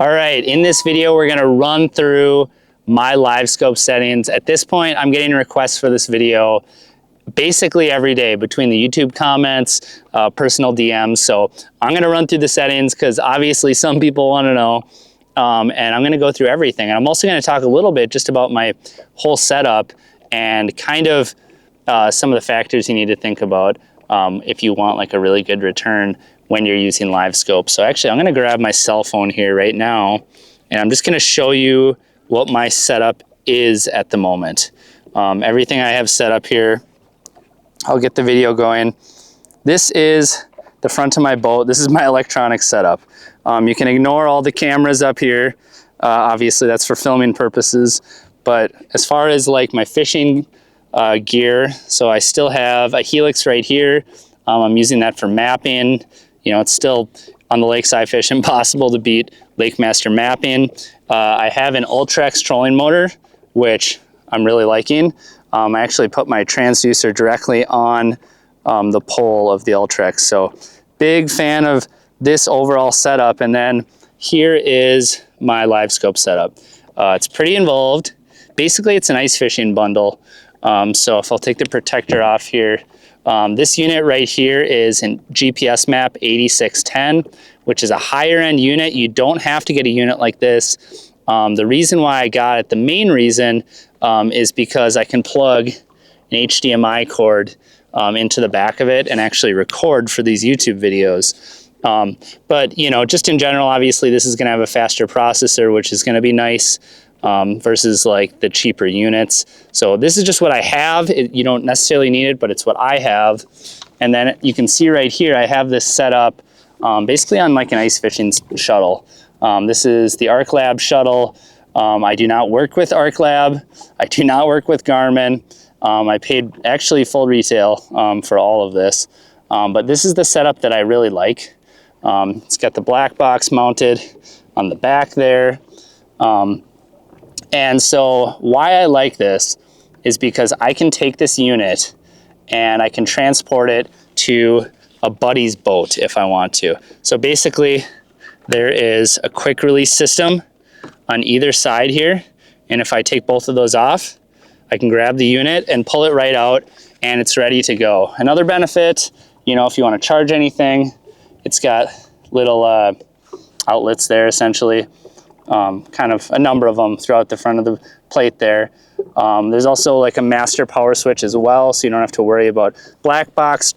All right, in this video, we're gonna run through my Livescope settings. At this point, I'm getting requests for this video basically every day between the YouTube comments, personal DMs. So I'm gonna run through the settings because obviously some people wanna know, and I'm gonna go through everything. And I'm also gonna talk a little bit just about my whole setup and kind of some of the factors you need to think about if you want like a really good return when you're using Livescope. So actually, I'm gonna grab my cell phone here right now, and I'm just gonna show you what my setup is at the moment. Everything I have set up here, I'll get the video going. This is the front of my boat. This is my electronic setup. You can ignore all the cameras up here. Obviously, that's for filming purposes. But as far as like my fishing gear, so I still have a Helix right here. I'm using that for mapping. You know, it's still on the lakes I fish impossible to beat Lake Master mapping. I have an Ultrex trolling motor, which I'm really liking. I actually put my transducer directly on the pole of the Ultrex. So big fan of this overall setup. And then here is my Livescope setup. It's pretty involved. Basically, it's an ice fishing bundle. So if I'll take the protector off here, this unit right here is a GPS map 8610, which is a higher end unit. You don't have to get a unit like this. The reason why I got it, the main reason, is because I can plug an HDMI cord into the back of it and actually record for these YouTube videos. But you know, just in general, obviously this is gonna have a faster processor, which is gonna be nice. Versus like the cheaper units. So this is just what I have. You don't necessarily need it, but it's what I have. And then you can see right here, I have this set up basically on like an ice fishing shuttle. This is the ArcLab shuttle. I do not work with ArcLab. I do not work with Garmin. I paid actually full retail for all of this. But this is the setup that I really like. It's got the black box mounted on the back there. And so why I like this is because I can take this unit and I can transport it to a buddy's boat if I want to. So basically there is a quick release system on either side here. And if I take both of those off, I can grab the unit and pull it right out and it's ready to go. Another benefit, you know, if you want to charge anything, it's got little outlets there essentially. Kind of a number of them throughout the front of the plate there. There's also like a master power switch as well, so you don't have to worry about black box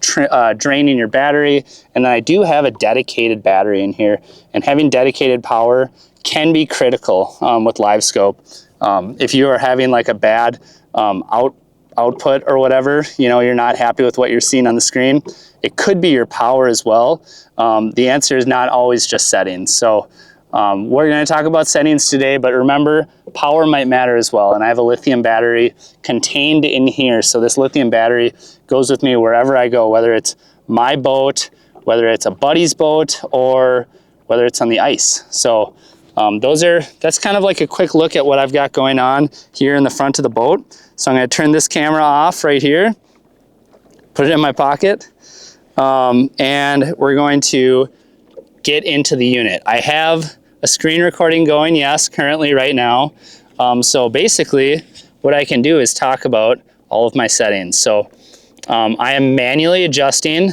draining your battery. And then I do have a dedicated battery in here, and having dedicated power can be critical with Livescope. If you are having like a bad output or whatever, you know, you're not happy with what you're seeing on the screen, it could be your power as well. The answer is not always just settings. So we're going to talk about settings today, but remember, power might matter as well. And I have a lithium battery contained in here. So this lithium battery goes with me wherever I go, whether it's my boat, whether it's a buddy's boat, or whether it's on the ice. So that's kind of like a quick look at what I've got going on here in the front of the boat. So I'm going to turn this camera off right here, put it in my pocket, and we're going to get into the unit. I have a screen recording going, yes, currently right now. So basically what I can do is talk about all of my settings. So I am manually adjusting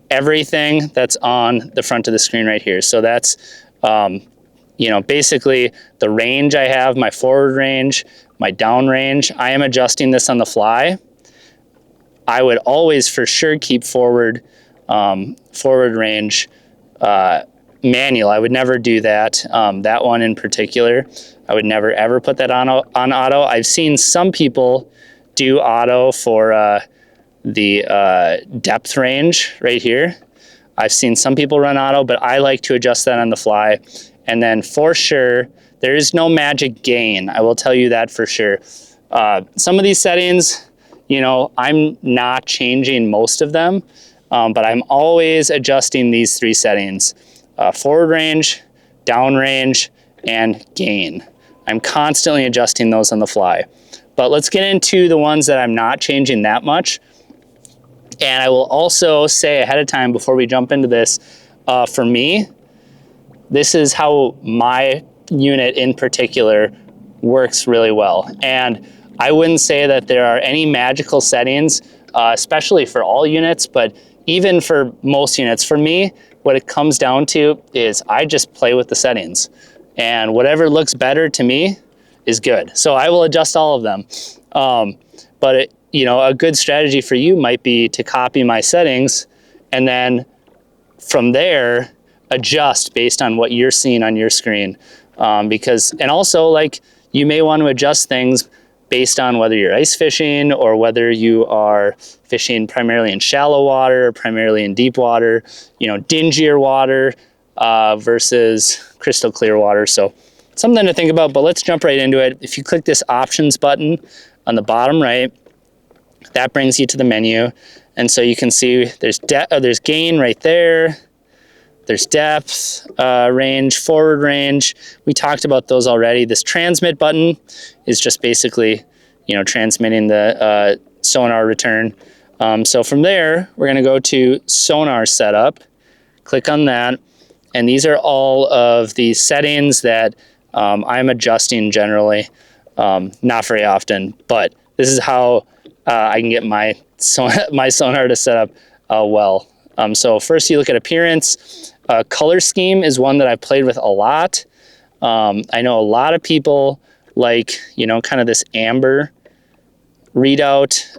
everything that's on the front of the screen right here. So that's, you know, basically the range I have, my forward range, my down range. I am adjusting this on the fly. I would always for sure keep forward range manual. I would never do that. That one in particular, I would never ever put that on auto. I've seen some people do auto for the depth range right here. I've seen some people run auto, but I like to adjust that on the fly. And then for sure, there is no magic gain. I will tell you that for sure. Some of these settings, you know, I'm not changing most of them. But I'm always adjusting these three settings, forward range, down range, and gain. I'm constantly adjusting those on the fly. But let's get into the ones that I'm not changing that much. And I will also say ahead of time before we jump into this, for me, this is how my unit in particular works really well. And I wouldn't say that there are any magical settings, especially for all units, but even for most units. For me, what it comes down to is I just play with the settings, and whatever looks better to me is good. So I will adjust all of them. But you know, a good strategy for you might be to copy my settings and then from there adjust based on what you're seeing on your screen. And also, like, you may want to adjust things based on whether you're ice fishing or whether you are fishing primarily in shallow water, primarily in deep water, you know, dingier water versus crystal clear water. So something to think about, but let's jump right into it. If you click this options button on the bottom right, that brings you to the menu. And so you can see there's gain right there. There's depth, range, forward range. We talked about those already. This transmit button is just basically, you know, transmitting the sonar return. So from there, we're gonna go to sonar setup, click on that. And these are all of the settings that I'm adjusting generally, not very often, but this is how I can get my sonar to set up well. So first you look at appearance. Color scheme is one that I've played with a lot. I know a lot of people like, you know, kind of this amber readout.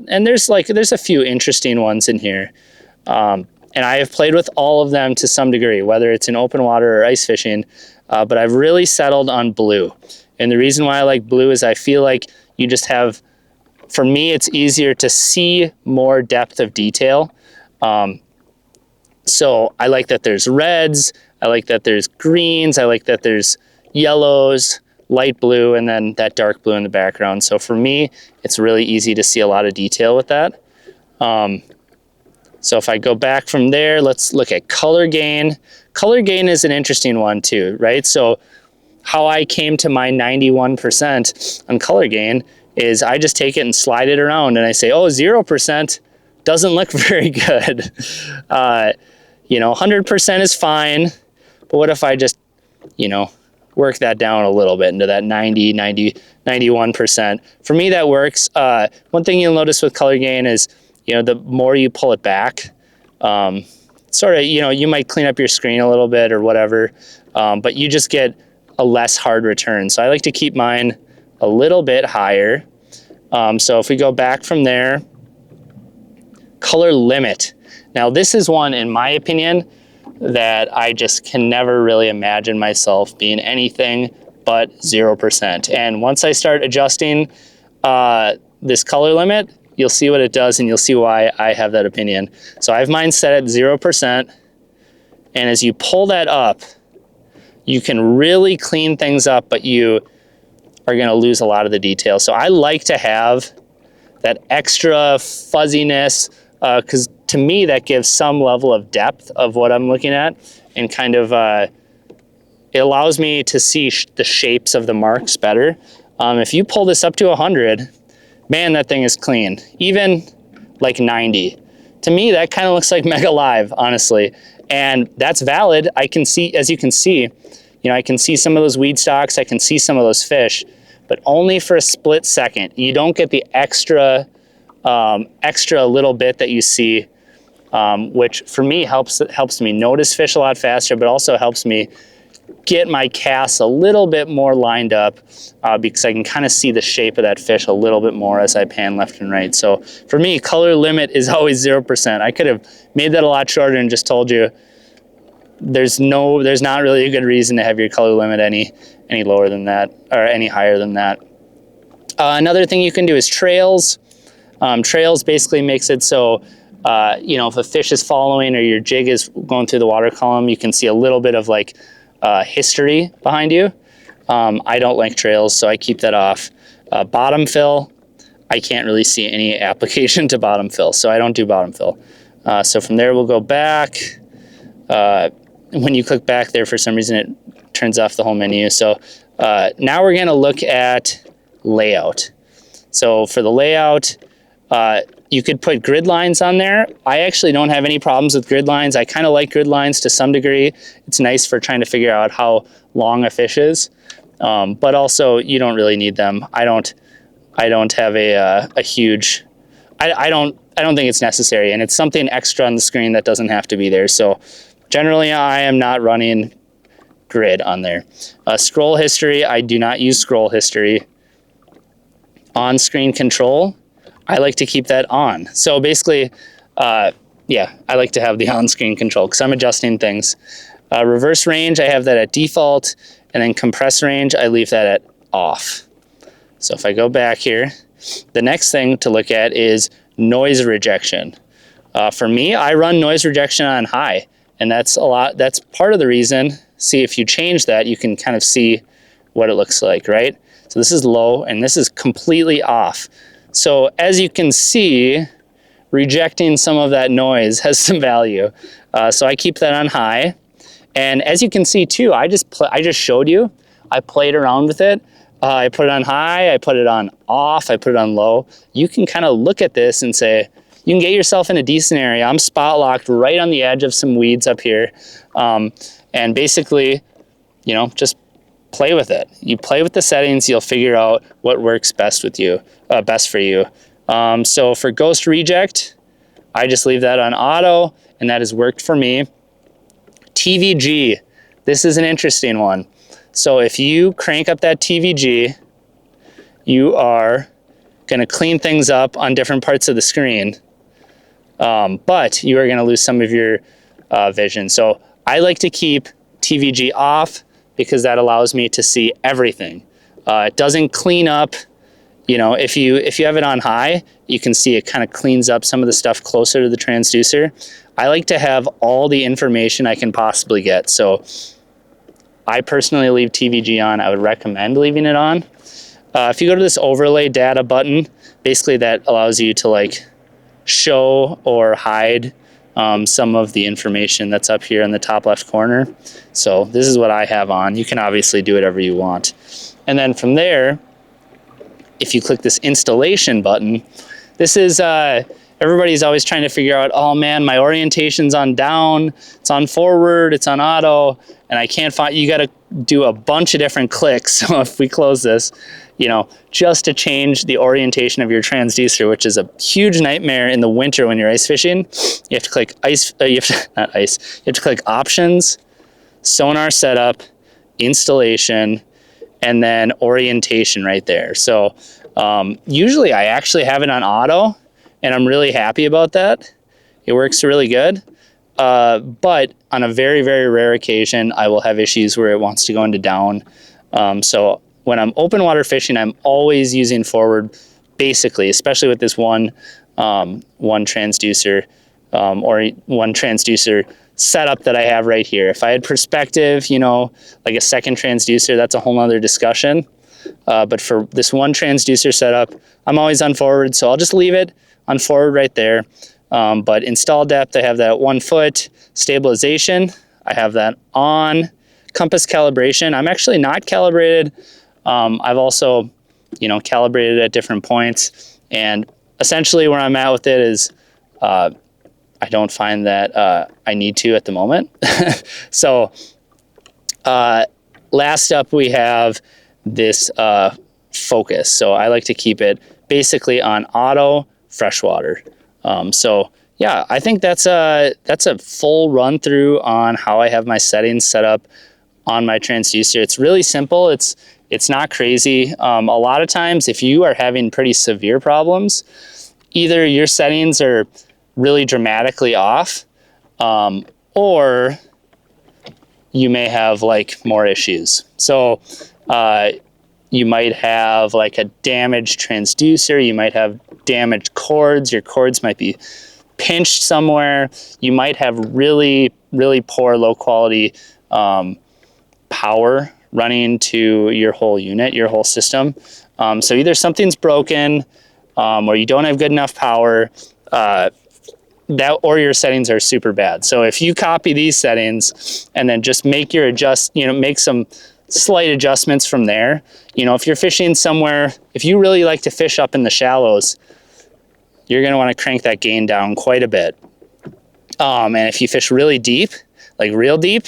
And there's a few interesting ones in here. And I have played with all of them to some degree, whether it's in open water or ice fishing, but I've really settled on blue. And the reason why I like blue is I feel like you just have, for me, it's easier to see more depth of detail. So I like that there's reds, I like that there's greens, I like that there's yellows, light blue, and then that dark blue in the background. So for me, it's really easy to see a lot of detail with that. So if I go back from there, let's look at color gain. Color gain is an interesting one too, right? So how I came to my 91% on color gain is I just take it and slide it around and I say, oh, 0% doesn't look very good. You know, 100% is fine, but what if I just, you know, work that down a little bit into that 90, 91%. For me, that works. One thing you'll notice with color gain is, you know, the more you pull it back, sort of, you know, you might clean up your screen a little bit or whatever, but you just get a less hard return. So I like to keep mine a little bit higher. So if we go back from there, color limit. Now this is one, in my opinion, that I just can never really imagine myself being anything but 0%. And once I start adjusting this color limit, you'll see what it does and you'll see why I have that opinion. So I have mine set at 0%. And as you pull that up, you can really clean things up, but you are gonna lose a lot of the detail. So I like to have that extra fuzziness, because to me that gives some level of depth of what I'm looking at, and kind of it allows me to see the shapes of the marks better. If you pull this up to 100, man, that thing is clean. Even like 90. To me, that kind of looks like Mega Live, honestly. And that's valid. I can see, as you can see, you know, I can see some of those weed stalks, I can see some of those fish, but only for a split second. You don't get the extra little bit that you see, which for me helps me notice fish a lot faster, but also helps me get my casts a little bit more lined up, because I can kind of see the shape of that fish a little bit more as I pan left and right. So for me, color limit is always 0%. I could have made that a lot shorter and just told you there's not really a good reason to have your color limit any lower than that or any higher than that. Another thing you can do is trails. Trails basically makes it so you know, if a fish is following or your jig is going through the water column, you can see a little bit of like history behind you. I don't like trails, so I keep that off. Bottom fill, I can't really see any application to bottom fill, so I don't do bottom fill. So from there, we'll go back. When you click back there, for some reason, it turns off the whole menu. So now we're gonna look at layout. So for the layout, You could put grid lines on there. I actually don't have any problems with grid lines. I kind of like grid lines to some degree. It's nice for trying to figure out how long a fish is, but also you don't really need them. I don't have a huge. I don't think it's necessary, and it's something extra on the screen that doesn't have to be there. So generally, I am not running grid on there. Scroll history, I do not use scroll history. On-screen control, I like to keep that on. So basically, yeah, I like to have the on-screen control because I'm adjusting things. Reverse range, I have that at default, and then compress range, I leave that at off. So if I go back here, the next thing to look at is noise rejection. For me, I run noise rejection on high, and that's part of the reason. See, if you change that, you can kind of see what it looks like, right? So this is low, and this is completely off. So as you can see, rejecting some of that noise has some value. So I keep that on high. And as you can see too, I just showed you, I played around with it. I put it on high, I put it on off, I put it on low. You can kind of look at this and say, you can get yourself in a decent area. I'm spot locked right on the edge of some weeds up here. And basically, you know, just play with it. You play with the settings, you'll figure out what works best with you, best for you. So for ghost reject, I just leave that on auto, and that has worked for me. TVG, this is an interesting one. So if you crank up that TVG, you are going to clean things up on different parts of the screen, but you are going to lose some of your vision. So I like to keep TVG off because that allows me to see everything. It doesn't clean up, you know, if you have it on high, you can see it kind of cleans up some of the stuff closer to the transducer. I like to have all the information I can possibly get. So I personally leave TVG on. I would recommend leaving it on. If you go to this overlay data button, basically that allows you to like show or hide some of the information that's up here in the top left corner. So this is what I have on. You can obviously do whatever you want. And then from there, if you click this installation button, this is, everybody's always trying to figure out, oh man, my orientation's on down, it's on forward, it's on auto, and I can't find, you gotta do a bunch of different clicks. So if we close this, you know, just to change the orientation of your transducer, which is a huge nightmare in the winter when you're ice fishing, you have to click you have to click options, sonar setup, installation, and then orientation right there. So usually I actually have it on auto, and I'm really happy about that. It works really good. But on a very, very rare occasion, I will have issues where it wants to go into down. So when I'm open water fishing, I'm always using forward, basically, especially with this one transducer or one transducer setup that I have right here. If I had perspective, you know, like a second transducer, that's a whole nother discussion. But for this one transducer setup, I'm always on forward, so I'll just leave it on forward right there. But install depth, I have that 1 foot. Stabilization, I have that on. Compass calibration, I'm actually not calibrated. I've also, you know, calibrated at different points. And essentially where I'm at with it is I don't find that I need to at the moment. So last up we have this focus. So I like to keep it basically on auto freshwater. So yeah, I think that's a full run through on how I have my settings set up on my transducer. It's really simple. It's not crazy. A lot of times if you are having pretty severe problems, either your settings are really dramatically off, or you may have like more issues. So you might have like a damaged transducer, you might have damaged cords, your cords might be pinched somewhere, you might have really, really poor low quality power running to your whole unit, your whole system. So either something's broken or you don't have good enough power, that or your settings are super bad. So if you copy these settings and then just make your make some slight adjustments from there. You know, if you're fishing somewhere, if you really like to fish up in the shallows, you're going to want to crank that gain down quite a bit. And if you fish really deep, like real deep,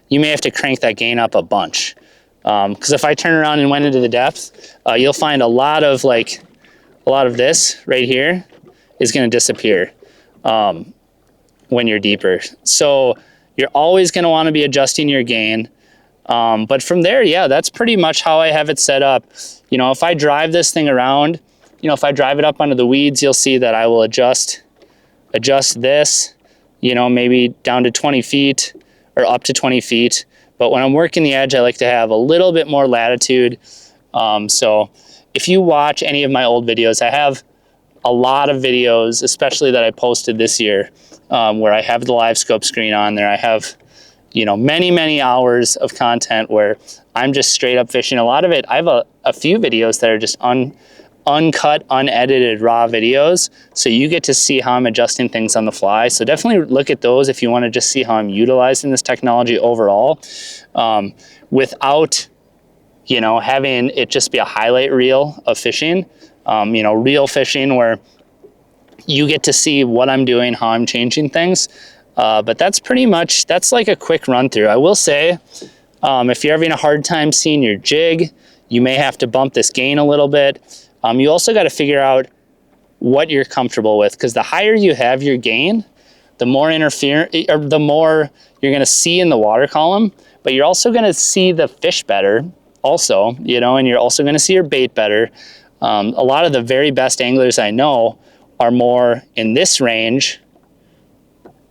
you may have to crank that gain up a bunch. Because if I turn around and went into the depth, you'll find a lot of this right here is going to disappear when you're deeper. So you're always going to want to be adjusting your gain. But from there, yeah, that's pretty much how I have it set up. You know, if I drive this thing around, you know, if I drive it up onto the weeds, you'll see that I will adjust this, you know, maybe down to 20 feet or up to 20 feet. But when I'm working the edge, I like to have a little bit more latitude. So if you watch any of my old videos, I have a lot of videos, especially that I posted this year, where I have the Livescope screen on there. I have, you know, many hours of content where I'm just straight up fishing. A lot of it, I have a few videos that are just uncut, unedited, raw videos. So you get to see how I'm adjusting things on the fly. So definitely look at those if you want to just see how I'm utilizing this technology overall, without, you know, having it just be a highlight reel of fishing, you know, real fishing where you get to see what I'm doing, how I'm changing things. But that's pretty much, that's like a quick run through. I will say, if you're having a hard time seeing your jig, you may have to bump this gain a little bit. You also got to figure out what you're comfortable with, because the higher you have your gain, the more the more you're going to see in the water column, but you're also going to see the fish better also, you know, and you're also going to see your bait better. A lot of the very best anglers I know are more in this range,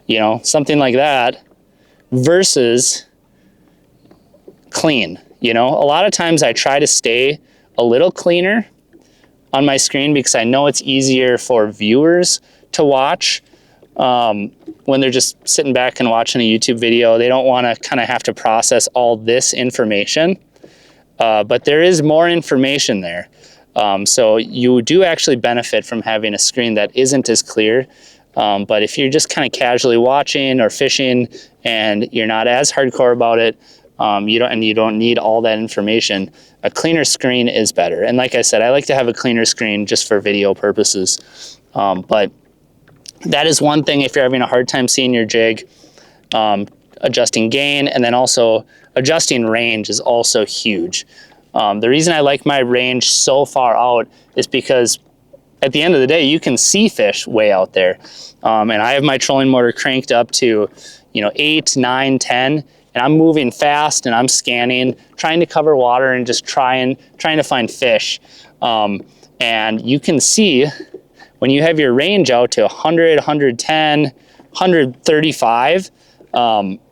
you know, something like that, versus clean. You know, a lot of times I try to stay a little cleaner on my screen because I know it's easier for viewers to watch when they're just sitting back and watching a YouTube video. They don't want to kind of have to process all this information, but there is more information there. So you do actually benefit from having a screen that isn't as clear. But if you're just kind of casually watching or fishing and you're not as hardcore about it, you don't need all that information, a cleaner screen is better. And like I said, I like to have a cleaner screen just for video purposes. But that is one thing if you're having a hard time seeing your jig, adjusting gain, and then also adjusting range is also huge. The reason I like my range so far out is because at the end of the day, you can see fish way out there. And I have my trolling motor cranked up to, you know, 8, 9, 10, and I'm moving fast and I'm scanning, trying to cover water and just trying to find fish. And you can see when you have your range out to 100, 110, 135,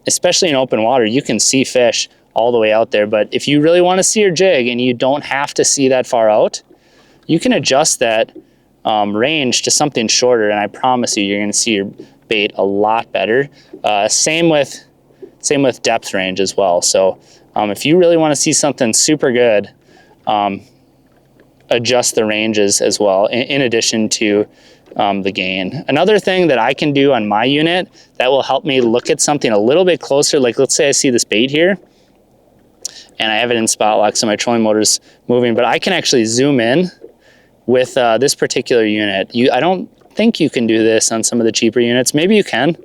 especially in open water, you can see fish all the way out there. But if you really want to see your jig and you don't have to see that far out, you can adjust that range to something shorter, and I promise you, you're going to see your bait a lot better. Same with depth range as well. So if you really want to see something super good, adjust the ranges as well, in addition to the gain. Another thing that I can do on my unit that will help me look at something a little bit closer, like let's say I see this bait here, and I have it in spot lock, so my trolling motor's moving, but I can actually zoom in with this particular unit. I don't think you can do this on some of the cheaper units. Maybe you can,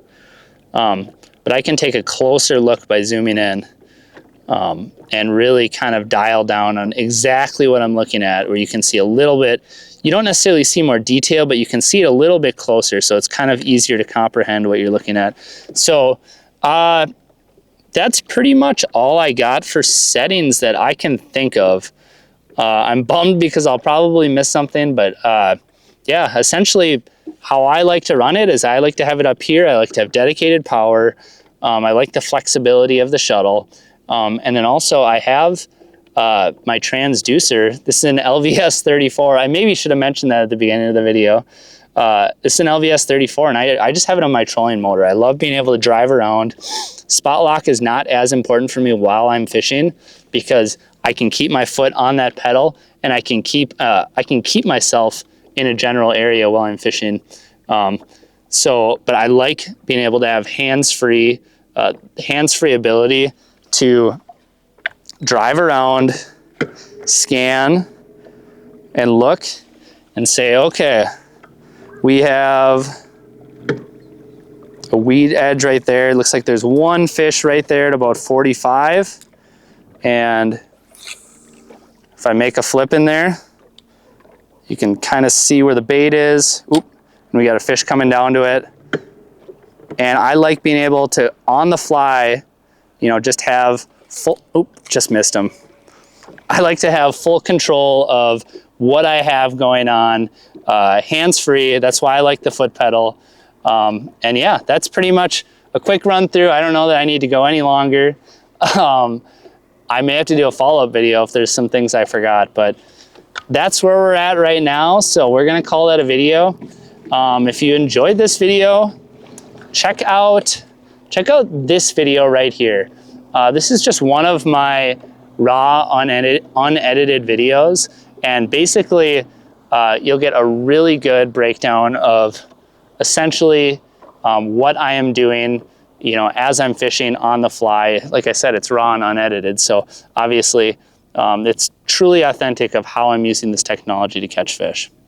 but I can take a closer look by zooming in and really kind of dial down on exactly what I'm looking at, where you can see a little bit. You don't necessarily see more detail, but you can see it a little bit closer, so it's kind of easier to comprehend what you're looking at. So that's pretty much all I got for settings that I can think of. I'm bummed because I'll probably miss something, but yeah, essentially how I like to run it is I like to have it up here. I like to have dedicated power. I like the flexibility of the shuttle. And then also I have my transducer. This is an LVS 34. I maybe should have mentioned that at the beginning of the video. This is an LVS 34, and I just have it on my trolling motor. I love being able to drive around. Spot lock is not as important for me while I'm fishing because I can keep my foot on that pedal, and I can keep myself in a general area while I'm fishing. But I like being able to have hands-free ability to drive around, scan, and look, and say, okay, We have a weed edge right there. It looks like there's one fish right there at about 45. And if I make a flip in there, you can kind of see where the bait is. Oop, and we got a fish coming down to it. And I like being able to, on the fly, you know, just have full, oop, just missed him. I like to have full control of what I have going on, hands-free. That's why I like the foot pedal. And yeah, that's pretty much a quick run through. I don't know that I need to go any longer. I may have to do a follow-up video if there's some things I forgot, but that's where we're at right now. So we're gonna call that a video. If you enjoyed this video, check out this video right here. This is just one of my raw, unedited videos. And basically, you'll get a really good breakdown of essentially what I am doing, you know, as I'm fishing on the fly. Like I said, it's raw and unedited. So obviously, it's truly authentic of how I'm using this technology to catch fish.